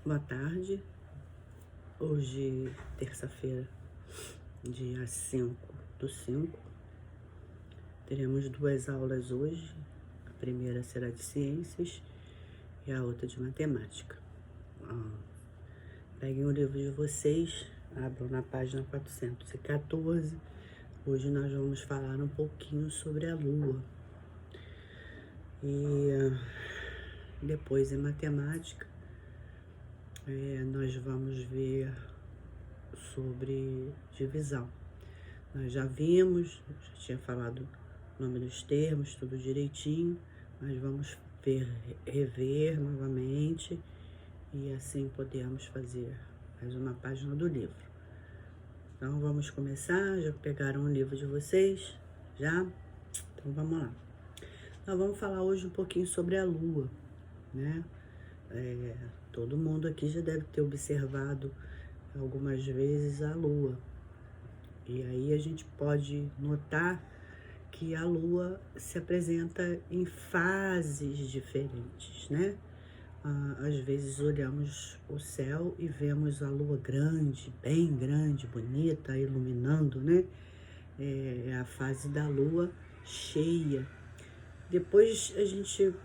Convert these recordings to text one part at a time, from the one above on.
Boa tarde. Hoje, terça-feira, dia 5/5. Teremos duas aulas hoje. A primeira será de ciências e a outra de matemática. Peguem o livro de vocês, abram na página 414. Hoje nós vamos falar um pouquinho sobre a Lua. E depois, em matemática, nós vamos ver sobre divisão. Nós já vimos, já tinha falado o nome dos termos, tudo direitinho, mas vamos rever novamente e assim podemos fazer mais uma página do livro. Então vamos começar, já pegaram o livro de vocês? Já? Então vamos lá. Nós vamos falar hoje um pouquinho sobre a Lua, né? Todo mundo aqui já deve ter observado algumas vezes a Lua. E aí a gente pode notar que a Lua se apresenta em fases diferentes, né? Às vezes olhamos o céu e vemos a Lua grande, bem grande, bonita, iluminando, né? É a fase da Lua cheia. Depois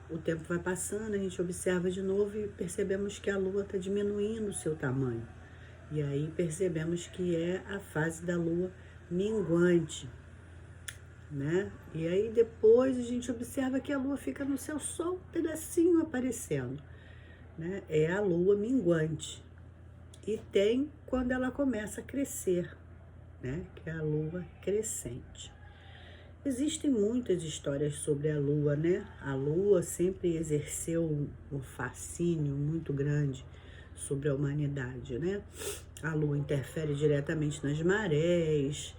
o tempo vai passando, a gente observa de novo e percebemos que a Lua está diminuindo o seu tamanho. E aí percebemos que é a fase da Lua minguante, né? E aí depois a gente observa que a Lua fica no céu só um pedacinho aparecendo, né? É a Lua minguante. E tem quando ela começa a crescer, né? Que é a Lua crescente. Existem muitas histórias sobre a Lua, né? A Lua sempre exerceu um fascínio muito grande sobre a humanidade, né? A Lua interfere diretamente nas marés,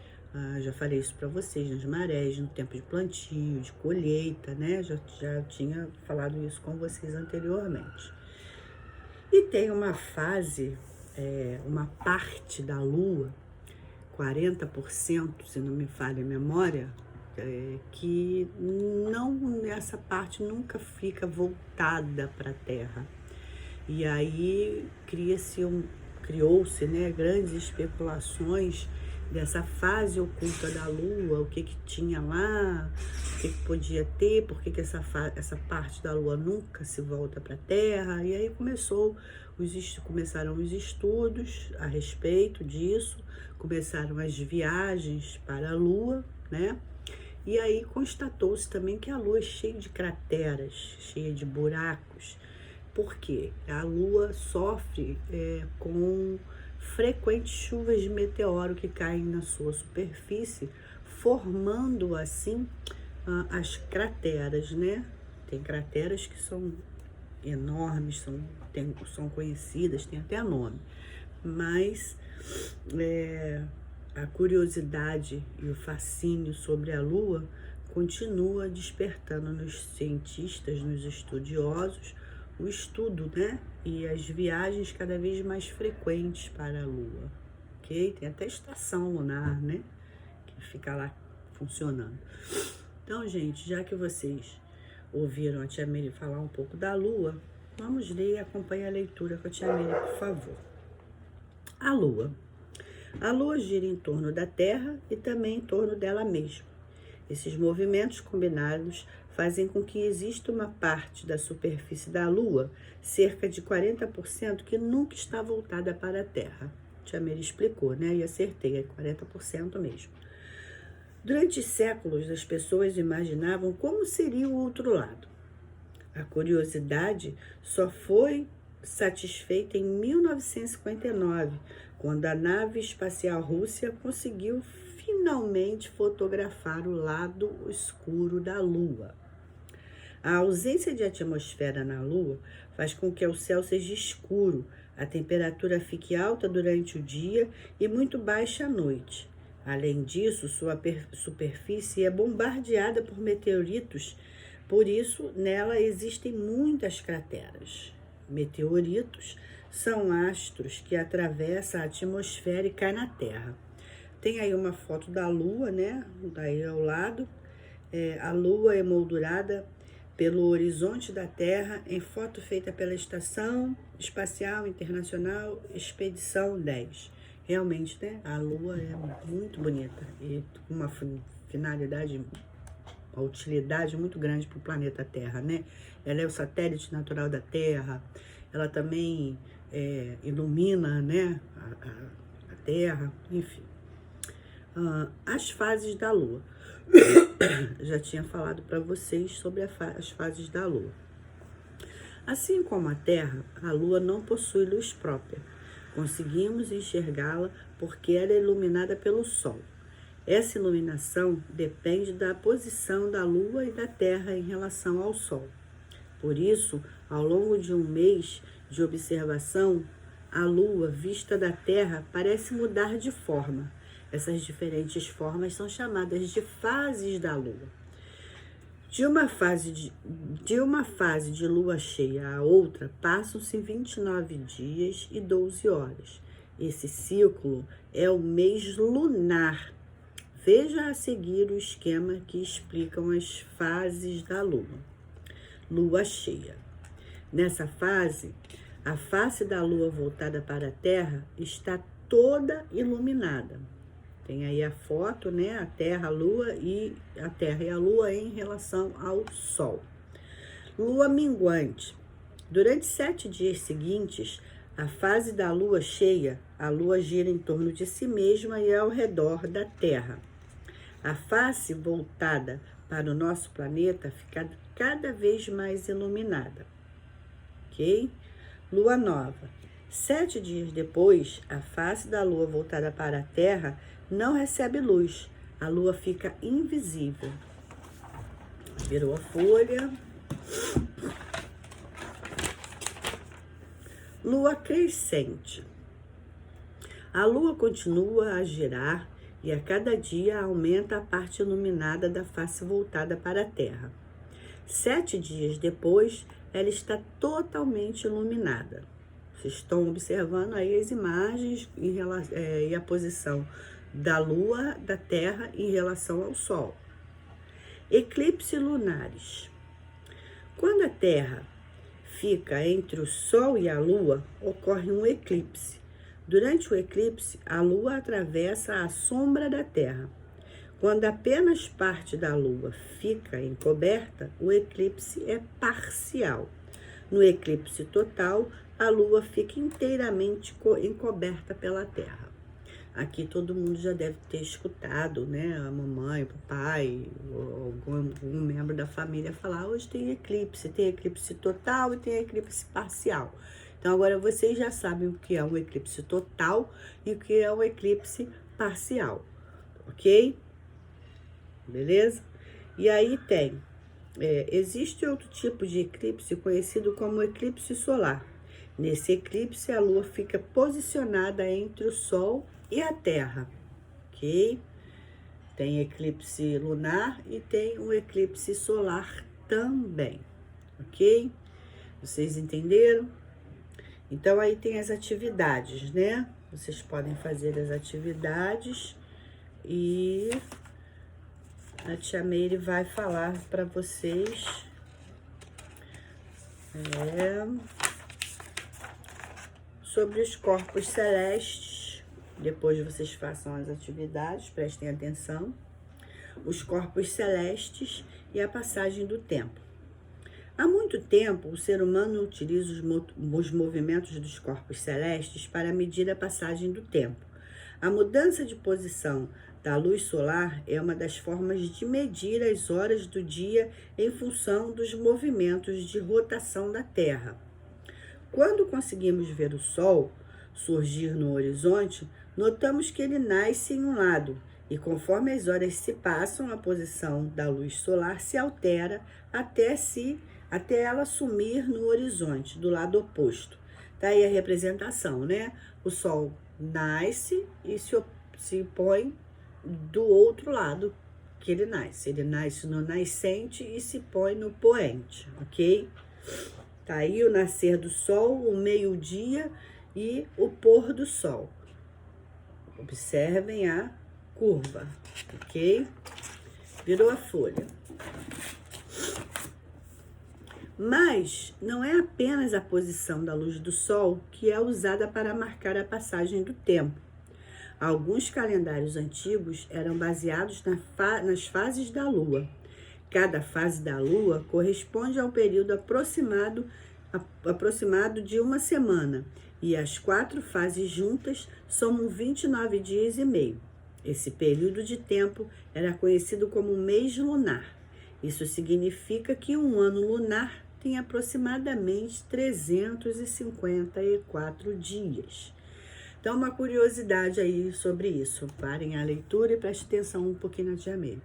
já falei isso para vocês, nas marés, no tempo de plantio, de colheita, né? Já tinha falado isso com vocês anteriormente. E tem uma fase, uma parte da Lua, 40%, se não me falha a memória, que essa parte nunca fica voltada para a Terra. E aí criou-se, né, grandes especulações dessa fase oculta da Lua, o que tinha lá, o que podia ter, por que essa parte da Lua nunca se volta para a Terra. E aí começaram os estudos a respeito disso, começaram as viagens para a Lua, né? E aí constatou-se também que a Lua é cheia de crateras, cheia de buracos. Por quê? A Lua sofre com frequentes chuvas de meteoro que caem na sua superfície, formando assim as crateras, né? Tem crateras que são enormes, são conhecidas, tem até nome, mas a curiosidade e o fascínio sobre a Lua continua despertando nos cientistas, nos estudiosos, o estudo, né? E as viagens cada vez mais frequentes para a Lua, ok? Tem até estação lunar, né? Que fica lá funcionando. Então, gente, já que vocês ouviram a tia Meire falar um pouco da Lua, vamos ler e acompanhar a leitura com a tia Meire, por favor. A Lua. A Lua gira em torno da Terra e também em torno dela mesma. Esses movimentos combinados fazem com que exista uma parte da superfície da Lua, cerca de 40%, que nunca está voltada para a Terra. Tia Meire explicou, né? E acertei, é 40% mesmo. Durante séculos, as pessoas imaginavam como seria o outro lado. A curiosidade só foi satisfeita em 1959, quando a nave espacial russa conseguiu finalmente fotografar o lado escuro da Lua. A ausência de atmosfera na Lua faz com que o céu seja escuro, a temperatura fique alta durante o dia e muito baixa à noite. Além disso, sua superfície é bombardeada por meteoritos, por isso nela existem muitas crateras. Meteoritos são astros que atravessam a atmosfera e caem na Terra. Tem aí uma foto da Lua, né? Daí ao lado. A Lua é emoldurada pelo horizonte da Terra em foto feita pela Estação Espacial Internacional Expedição 10. Realmente, né? A Lua é muito bonita e com uma finalidade, uma utilidade muito grande para o planeta Terra, né? Ela é o satélite natural da Terra, ela também ilumina, né? A Terra, enfim. As fases da Lua. Já tinha falado para vocês sobre as fases da Lua. Assim como a Terra, a Lua não possui luz própria. Conseguimos enxergá-la porque ela é iluminada pelo Sol. Essa iluminação depende da posição da Lua e da Terra em relação ao Sol. Por isso, ao longo de um mês de observação, a Lua, vista da Terra, parece mudar de forma. Essas diferentes formas são chamadas de fases da Lua. De uma fase de lua cheia a outra, passam-se 29 dias e 12 horas. Esse ciclo é o mês lunar. Veja a seguir o esquema que explicam as fases da Lua. Lua cheia. Nessa fase, a face da Lua voltada para a Terra está toda iluminada. Tem aí a foto, né? A Terra e a Lua em relação ao Sol. Lua minguante. Durante 7 dias seguintes, a fase da Lua cheia, a Lua gira em torno de si mesma e ao redor da Terra. A face voltada para o nosso planeta fica cada vez mais iluminada. Ok? Lua nova. 7 dias depois, a face da Lua voltada para a Terra não recebe luz. A Lua fica invisível. Virou a folha. Lua crescente. A Lua continua a girar e a cada dia aumenta a parte iluminada da face voltada para a Terra. 7 dias depois, ela está totalmente iluminada. Vocês estão observando aí as imagens e a posição da Lua, da Terra em relação ao Sol. Eclipse lunares. Quando a Terra fica entre o Sol e a Lua, ocorre um eclipse. Durante o eclipse, a Lua atravessa a sombra da Terra. Quando apenas parte da Lua fica encoberta, o eclipse é parcial. No eclipse total, a Lua fica inteiramente encoberta pela Terra. Aqui todo mundo já deve ter escutado, né? A mamãe, o papai, ou algum membro da família falar: hoje tem eclipse total e tem eclipse parcial. Então agora vocês já sabem o que é um eclipse total e o que é um eclipse parcial, ok? Beleza? E aí existe outro tipo de eclipse conhecido como eclipse solar. Nesse eclipse, a Lua fica posicionada entre o Sol e a Terra, ok? Tem eclipse lunar e tem um eclipse solar também, ok? Vocês entenderam? Então, aí tem as atividades, né? Vocês podem fazer as atividades e a tia Meire vai falar para vocês sobre os corpos celestes. Depois vocês façam as atividades, prestem atenção. Os corpos celestes e a passagem do tempo. Há muito tempo, o ser humano utiliza os movimentos dos corpos celestes para medir a passagem do tempo. A mudança de posição da luz solar é uma das formas de medir as horas do dia em função dos movimentos de rotação da Terra. Quando conseguimos ver o Sol surgir no horizonte, notamos que ele nasce em um lado e, conforme as horas se passam, a posição da luz solar se altera até ela sumir no horizonte, do lado oposto. Tá aí a representação, né? O Sol nasce e se põe do outro lado que ele nasce. Ele nasce no nascente e se põe no poente, ok? Tá aí o nascer do Sol, o meio-dia e o pôr do Sol. Observem a curva, ok? Virou a folha. Mas não é apenas a posição da luz do sol que é usada para marcar a passagem do tempo. Alguns calendários antigos eram baseados nas fases da lua. Cada fase da lua corresponde a um período aproximado de uma semana, e as 4 fases juntas somam 29 dias e meio. Esse período de tempo era conhecido como mês lunar. Isso significa que um ano lunar tem aproximadamente 354 dias. Então, uma curiosidade aí sobre isso. Parem a leitura e prestem atenção um pouquinho na tia Meire.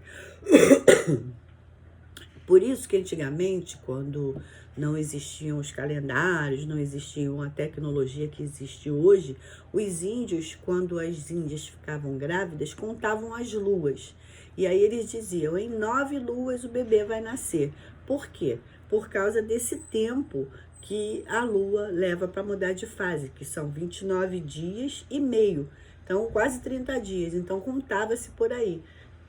Por isso que antigamente, quando não existiam os calendários, não existia a tecnologia que existe hoje, os índios, quando as índias ficavam grávidas, contavam as luas. E aí eles diziam, em 9 luas o bebê vai nascer. Por quê? Por causa desse tempo que a lua leva para mudar de fase, que são 29 dias e meio. Então, quase 30 dias. Então, contava-se por aí.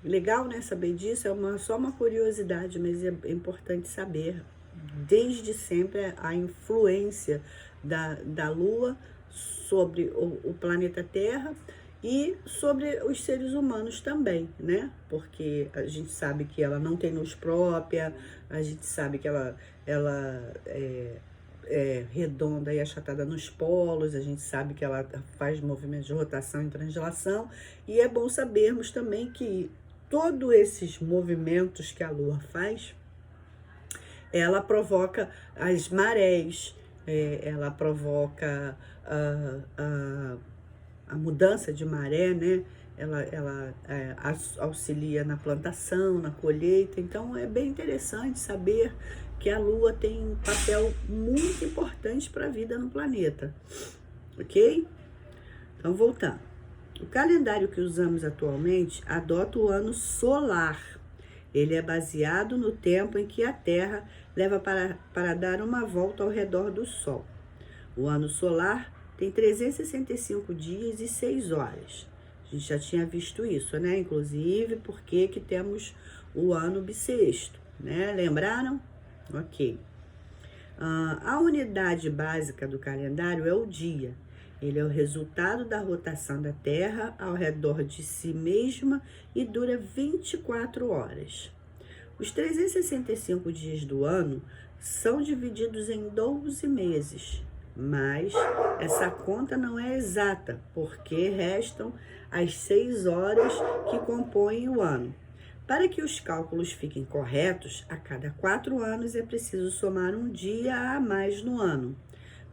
Legal, né, saber disso, só uma curiosidade, mas é importante saber, desde sempre, a influência da Lua sobre o planeta Terra e sobre os seres humanos também, né? Porque a gente sabe que ela não tem luz própria, a gente sabe que ela é redonda e achatada nos polos, a gente sabe que ela faz movimentos de rotação e translação, e é bom sabermos também que todos esses movimentos que a Lua faz, ela provoca as marés, ela provoca a mudança de maré, né? Ela auxilia na plantação, na colheita. Então, é bem interessante saber que a Lua tem um papel muito importante para a vida no planeta, ok? Então, voltando. O calendário que usamos atualmente adota o ano solar. Ele é baseado no tempo em que a Terra leva para dar uma volta ao redor do Sol. O ano solar tem 365 dias e 6 horas. A gente já tinha visto isso, né? Inclusive, porque que temos o ano bissexto, né? Lembraram? Ok. A unidade básica do calendário é o dia. Ele é o resultado da rotação da Terra ao redor de si mesma e dura 24 horas. Os 365 dias do ano são divididos em 12 meses, mas essa conta não é exata, porque restam as 6 horas que compõem o ano. Para que os cálculos fiquem corretos, a cada 4 anos é preciso somar um dia a mais no ano.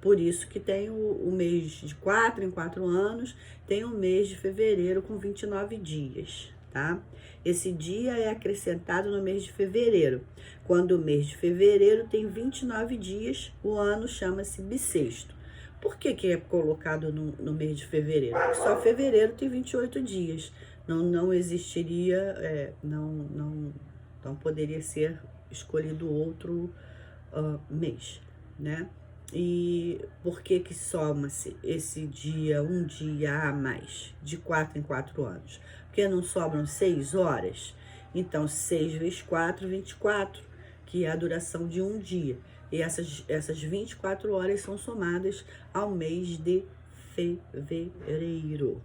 Por isso que tem o mês de 4 em 4 anos, tem o mês de fevereiro com 29 dias, tá? Esse dia é acrescentado no mês de fevereiro. Quando o mês de fevereiro tem 29 dias, o ano chama-se bissexto. Por que é colocado no mês de fevereiro? Porque só fevereiro tem 28 dias. Não existiria, não poderia ser escolhido outro mês, né? E por que soma-se esse dia, um dia a mais, de 4 em 4 anos? Porque não sobram 6 horas? Então, 6 vezes 4, 24, que é a duração de um dia. E essas 24 horas são somadas ao mês de fevereiro,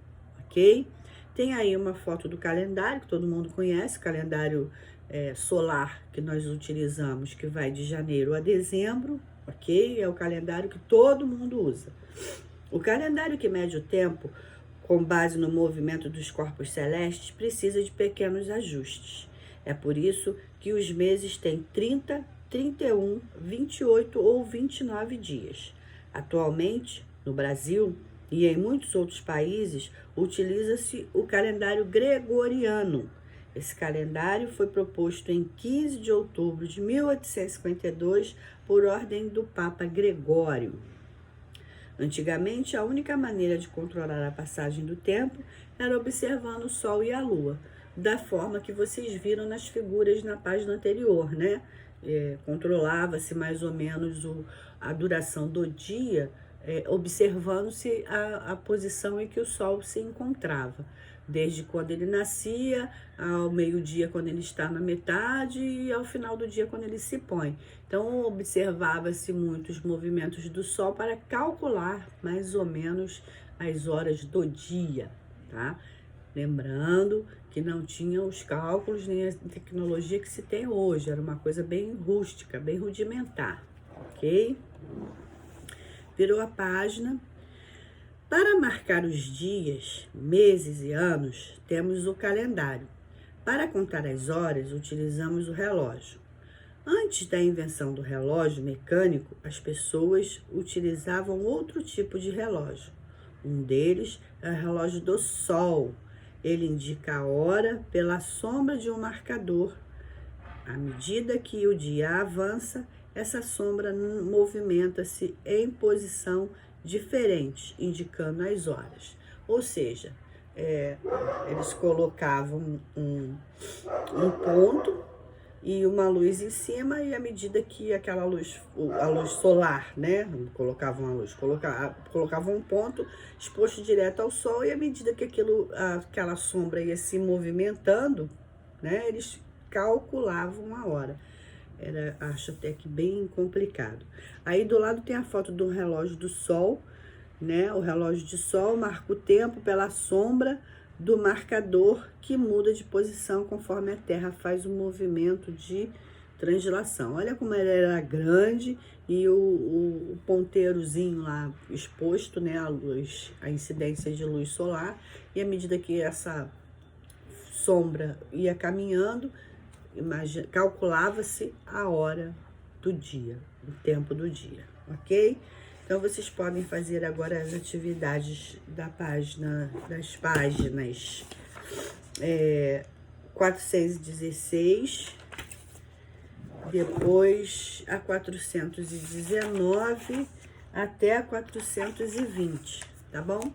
ok? Tem aí uma foto do calendário, que todo mundo conhece, calendário solar que nós utilizamos, que vai de janeiro a dezembro, ok? É o calendário que todo mundo usa. O calendário que mede o tempo, com base no movimento dos corpos celestes, precisa de pequenos ajustes. É por isso que os meses têm 30, 31, 28 ou 29 dias. Atualmente, no Brasil e em muitos outros países, utiliza-se o calendário gregoriano. Esse calendário foi proposto em 15 de outubro de 1852 por ordem do Papa Gregório. Antigamente, a única maneira de controlar a passagem do tempo era observando o Sol e a Lua, da forma que vocês viram nas figuras na página anterior, né? Controlava-se mais ou menos a duração do dia, observando-se a posição em que o Sol se encontrava. desde quando ele nascia, ao meio-dia quando ele está na metade e ao final do dia quando ele se põe. Então, observava-se muitos movimentos do Sol para calcular mais ou menos as horas do dia, tá? Lembrando que não tinha os cálculos nem a tecnologia que se tem hoje, era uma coisa bem rústica, bem rudimentar, ok? Virou a página. Para marcar os dias, meses e anos, temos o calendário. Para contar as horas, utilizamos o relógio. Antes da invenção do relógio mecânico, as pessoas utilizavam outro tipo de relógio. Um deles é o relógio do sol. Ele indica a hora pela sombra de um marcador. À medida que o dia avança, essa sombra movimenta-se em posição diferente, indicando as horas. Ou seja, eles colocavam um ponto e uma luz em cima, e à medida que aquela luz, a luz solar, né, colocavam a luz, colocavam um ponto exposto direto ao sol, e à medida que aquela sombra ia se movimentando, né, eles calculavam a hora. Acho até que bem complicado. Aí do lado tem a foto do relógio do sol, né? O relógio de sol marca o tempo pela sombra do marcador que muda de posição conforme a Terra faz o movimento de translação. Olha como ele era grande e o ponteirozinho lá exposto, né? A luz, a incidência de luz solar, e à medida que essa sombra ia caminhando, calculava-se a hora do dia, o tempo do dia, ok? Então, vocês podem fazer agora as atividades das páginas 416, depois a 419 até a 420, tá bom?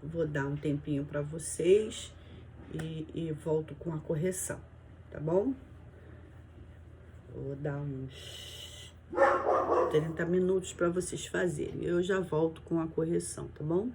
Vou dar um tempinho para vocês e volto com a correção, tá bom? Vou dar uns 30 minutos para vocês fazerem. Eu já volto com a correção, tá bom?